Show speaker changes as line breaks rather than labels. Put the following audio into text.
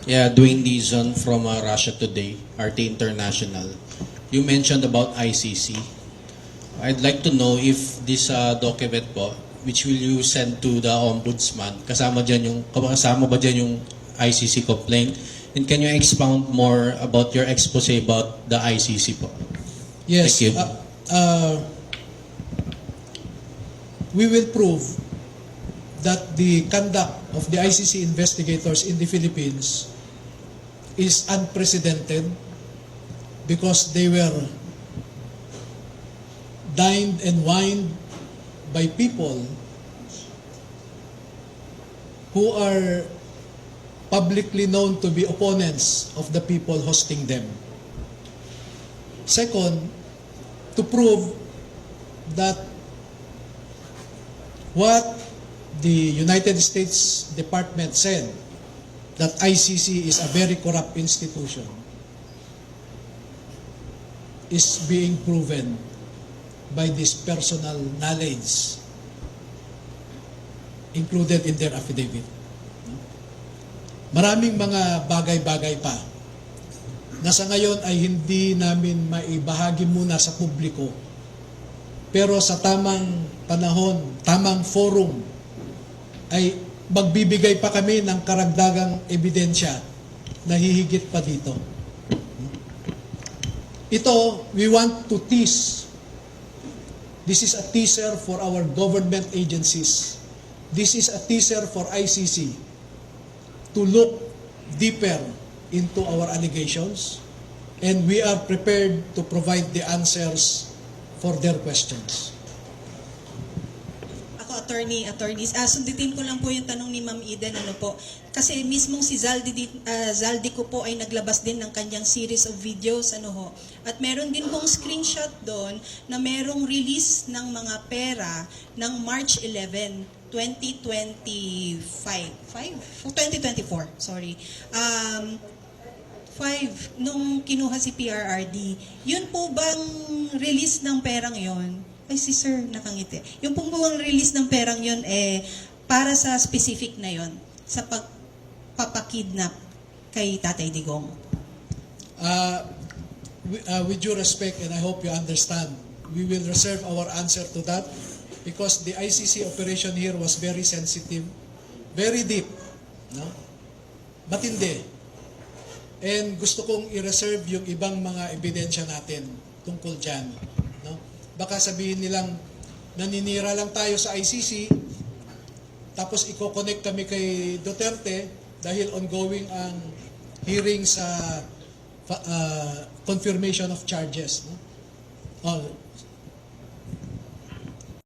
Yeah, Dwayne Dizon from Russia Today, RT International. You mentioned about ICC. I'd like to know if this document po, which will you send to the Ombudsman, kasama ba dyan yung ICC complaint? And can you expound more about your expose about the ICC po?
Yes.
Thank you.
We will prove that the conduct of the ICC investigators in the Philippines is unprecedented because they were dined and wined by people who are publicly known to be opponents of the people hosting them. Second, to prove that what the United States Department said, that ICC is a very corrupt institution, is being proven by this personal knowledge included in their affidavit. Maraming mga bagay-bagay pa na sa ngayon ay hindi namin maibahagi muna sa publiko. Pero sa tamang panahon, tamang forum, ay magbibigay pa kami ng karagdagang ebidensya na hihigit pa dito. Ito, we want to tease. This is a teaser for our government agencies. This is a teaser for ICC to look deeper into our allegations, and we are prepared to provide the answers for their questions.
Ako, attorneys, sundutin ko lang po yung tanong ni Ma'am Eden, ano po, kasi mismong si Zaldi ko po ay naglabas din ng kanyang series of videos, ano ho, at meron din pong screenshot doon na merong release ng mga pera ng March 11, 2024, sorry. 5, nung kinuha si PRRD, yun po bang release ng perang yon? Ay, si Sir nakangiti. Yung pong bang release ng perang yon para sa specific na yon, sa pagpapakidnap kay Tatay Digong?
With due respect, and I hope you understand, we will reserve our answer to that because the ICC operation here was very sensitive, very deep, no? Matindi. And gusto kong i-reserve yung ibang mga ebidensya natin tungkol dyan. No? Baka sabihin nilang naninira lang tayo sa ICC, tapos i-connect kami kay Duterte dahil ongoing ang hearing sa confirmation of charges. No?